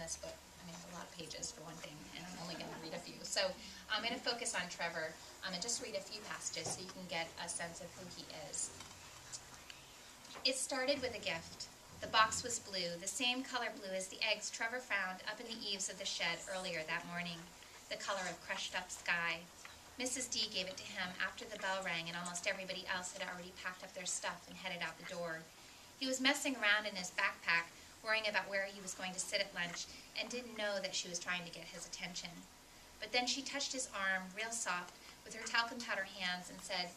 this book. I mean, a lot of pages for one thing, and I'm only going to read a few. So I'm going to focus on Trevor and just read a few passages so you can get a sense of who he is. It started with a gift. The box was blue, the same color blue as the eggs Trevor found up in the eaves of the shed earlier that morning, the color of crushed up sky. Mrs. D gave it to him after the bell rang and almost everybody else had already packed up their stuff and headed out the door. He was messing around in his backpack, worrying about where he was going to sit at lunch, and didn't know that she was trying to get his attention. But then she touched his arm real soft with her talcum powder hands and said,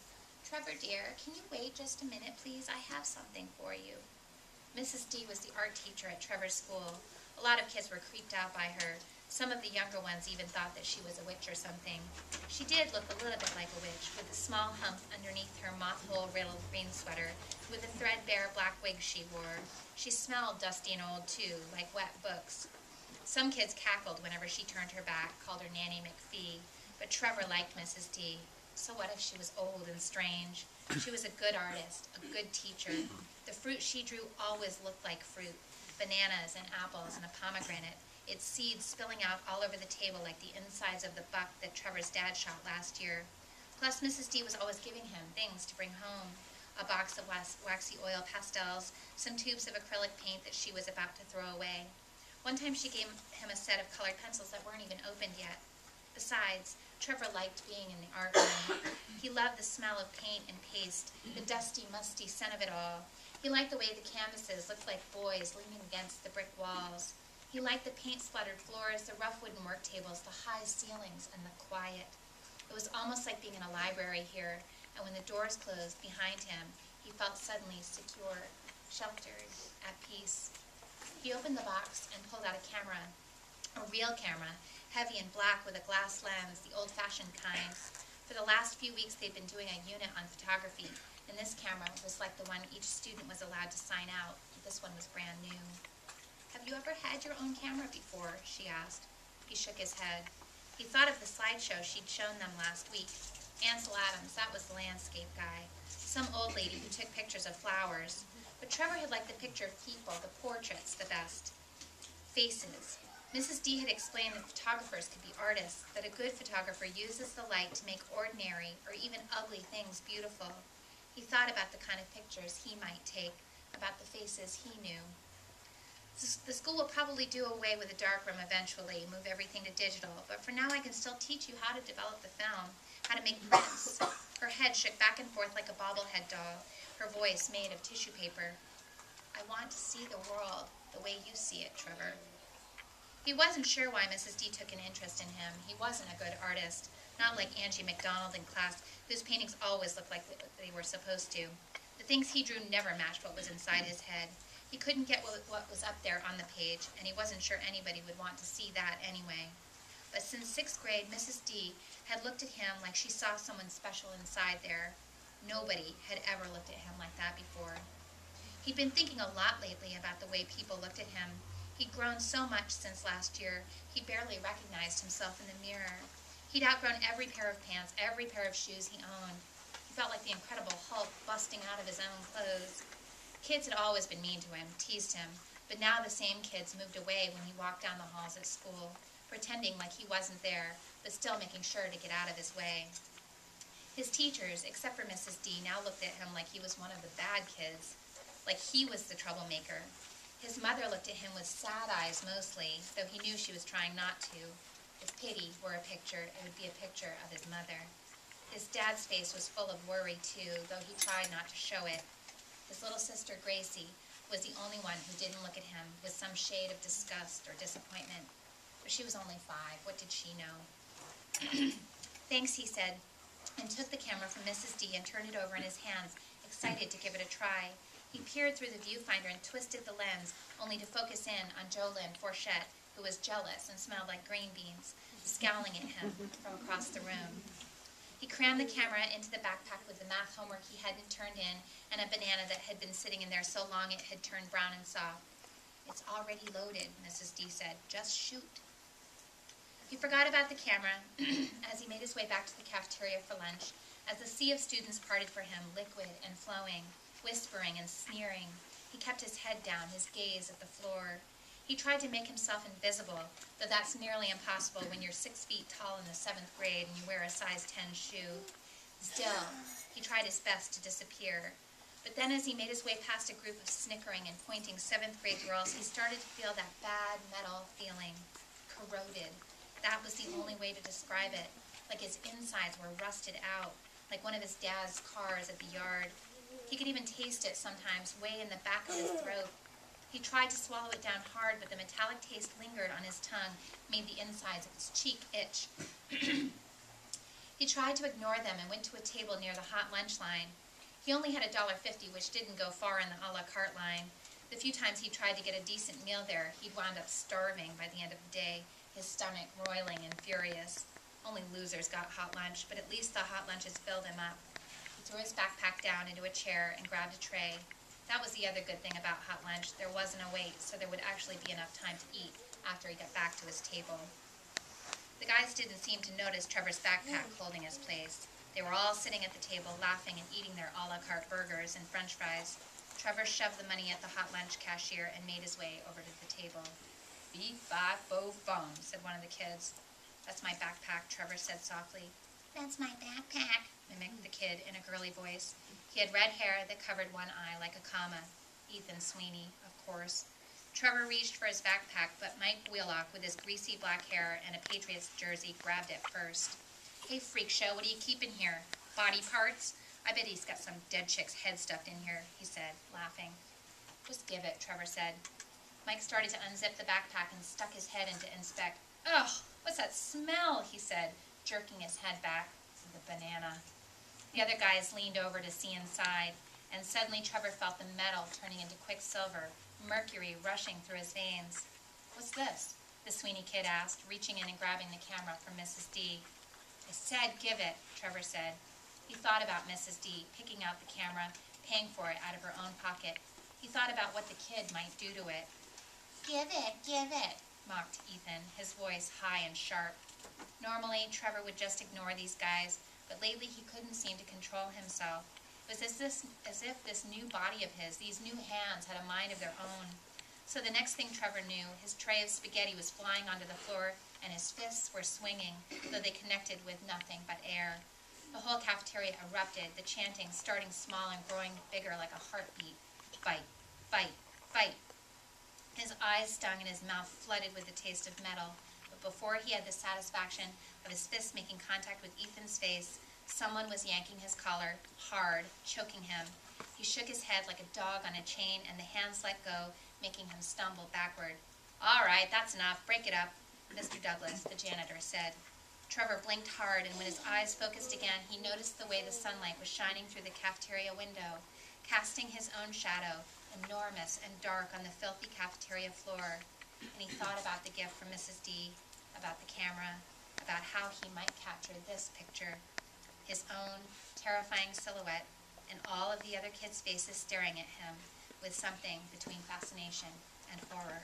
"Trevor, dear, can you wait just a minute, please? I have something for you." Mrs. D was the art teacher at Trevor's school. A lot of kids were creeped out by her. Some of the younger ones even thought that she was a witch or something. She did look a little bit like a witch, with a small hump underneath her moth-hole-riddled green sweater, with a threadbare black wig she wore. She smelled dusty and old, too, like wet books. Some kids cackled whenever she turned her back, called her Nanny McPhee, but Trevor liked Mrs. D. So what if she was old and strange? She was a good artist, a good teacher. The fruit she drew always looked like fruit, bananas and apples and a pomegranate, its seeds spilling out all over the table like the insides of the buck that Trevor's dad shot last year. Plus, Mrs. D was always giving him things to bring home, a box of waxy oil pastels, some tubes of acrylic paint that she was about to throw away. One time she gave him a set of colored pencils that weren't even opened yet. Besides, Trevor liked being in the art room. He loved the smell of paint and paste, the dusty, musty scent of it all. He liked the way the canvases looked like boys leaning against the brick walls. He liked the paint-splattered floors, the rough wooden work tables, the high ceilings, and the quiet. It was almost like being in a library here, and when the doors closed behind him, he felt suddenly secure, sheltered, at peace. He opened the box and pulled out a camera, a real camera, heavy and black with a glass lens, the old-fashioned kind. For the last few weeks, they'd been doing a unit on photography, and this camera was like the one each student was allowed to sign out. This one was brand new. "Have you ever had your own camera before?" she asked. He shook his head. He thought of the slideshow she'd shown them last week. Ansel Adams, that was the landscape guy. Some old lady who took pictures of flowers. But Trevor had liked the picture of people, the portraits, the best. Faces. Mrs. D had explained that photographers could be artists, that a good photographer uses the light to make ordinary or even ugly things beautiful. He thought about the kind of pictures he might take, about the faces he knew. The school will probably do away with the darkroom eventually, move everything to digital, but for now I can still teach you how to develop the film, how to make prints. Her head shook back and forth like a bobblehead doll, her voice made of tissue paper. "I want to see the world the way you see it, Trevor." He wasn't sure why Mrs. D took an interest in him. He wasn't a good artist, not like Angie MacDonald in class, whose paintings always looked like they were supposed to. The things he drew never matched what was inside his head. He couldn't get what was up there on the page, and he wasn't sure anybody would want to see that anyway. But since 6th grade, Mrs. D had looked at him like she saw someone special inside there. Nobody had ever looked at him like that before. He'd been thinking a lot lately about the way people looked at him. He'd grown so much since last year, he barely recognized himself in the mirror. He'd outgrown every pair of pants, every pair of shoes he owned. He felt like the Incredible Hulk busting out of his own clothes. Kids had always been mean to him, teased him, but now the same kids moved away when he walked down the halls at school, pretending like he wasn't there, but still making sure to get out of his way. His teachers, except for Mrs. D, now looked at him like he was one of the bad kids, like he was the troublemaker. His mother looked at him with sad eyes mostly, though he knew she was trying not to. If pity were a picture, it would be a picture of his mother. His dad's face was full of worry, too, though he tried not to show it. His little sister, Gracie, was the only one who didn't look at him with some shade of disgust or disappointment. But she was only 5. What did she know? "Thanks," he said, and took the camera from Mrs. D and turned it over in his hands, excited to give it a try. He peered through the viewfinder and twisted the lens, only to focus in on Jolynn Fourchette, who was jealous and smelled like green beans, scowling at him from across the room. He crammed the camera into the backpack with the math homework he hadn't turned in and a banana that had been sitting in there so long it had turned brown and soft. "It's already loaded," Mrs. D said. "Just shoot." He forgot about the camera as he made his way back to the cafeteria for lunch, as the sea of students parted for him, liquid and flowing, whispering and sneering. He kept his head down, his gaze at the floor. He tried to make himself invisible, though that's nearly impossible when you're 6 feet tall in the 7th grade and you wear a size 10 shoe. Still, he tried his best to disappear. But then as he made his way past a group of snickering and pointing 7th grade girls, he started to feel that bad metal feeling, corroded. That was the only way to describe it, like his insides were rusted out, like one of his dad's cars at the yard. He could even taste it sometimes, way in the back of his throat. He tried to swallow it down hard, but the metallic taste lingered on his tongue, made the insides of his cheek itch. He tried to ignore them and went to a table near the hot lunch line. He only had $1.50, which didn't go far in the a la carte line. The few times he tried to get a decent meal there, he'd wound up starving by the end of the day, his stomach roiling and furious. Only losers got hot lunch, but at least the hot lunches filled him up. He threw his backpack down into a chair and grabbed a tray. That was the other good thing about hot lunch. There wasn't a wait, so there would actually be enough time to eat after he got back to his table. The guys didn't seem to notice Trevor's backpack holding his place. They were all sitting at the table, laughing and eating their a la carte burgers and french fries. Trevor shoved the money at the hot lunch cashier and made his way over to the table. "Fee-fi-fo-fum," said one of the kids. "That's my backpack," Trevor said softly. "That's my backpack," mimicked the kid in a girly voice. He had red hair that covered one eye like a comma. Ethan Sweeney, of course. Trevor reached for his backpack, but Mike Wheelock, with his greasy black hair and a Patriots jersey, grabbed it first. "Hey, freak show, what are you keeping here? Body parts? I bet he's got some dead chick's head stuffed in here," he said, laughing. "Just give it," Trevor said. Mike started to unzip the backpack and stuck his head in to inspect. "Ugh, what's that smell?" he said, jerking his head back. "The banana." The other guys leaned over to see inside, and suddenly Trevor felt the metal turning into quicksilver, mercury rushing through his veins. "What's this?" the Sweeney kid asked, reaching in and grabbing the camera from Mrs. D. "I said give it," Trevor said. He thought about Mrs. D, picking out the camera, paying for it out of her own pocket. He thought about what the kid might do to it. Give it," mocked Ethan, his voice high and sharp. Normally, Trevor would just ignore these guys, but lately he couldn't seem to control himself. It was as if this new body of his, these new hands, had a mind of their own. So the next thing Trevor knew, his tray of spaghetti was flying onto the floor, and his fists were swinging, though they connected with nothing but air. The whole cafeteria erupted, the chanting starting small and growing bigger like a heartbeat. Fight, fight, fight. His eyes stung and his mouth flooded with the taste of metal, but before he had the satisfaction of his fists making contact with Ethan's face, someone was yanking his collar, hard, choking him. He shook his head like a dog on a chain, and the hands let go, making him stumble backward. "All right, that's enough. Break it up," Mr. Douglas, the janitor, said. Trevor blinked hard, and when his eyes focused again, he noticed the way the sunlight was shining through the cafeteria window, casting his own shadow, enormous and dark, on the filthy cafeteria floor. And he thought about the gift from Mrs. D, about the camera, about how he might capture this picture, his own terrifying silhouette, and all of the other kids' faces staring at him with something between fascination and horror.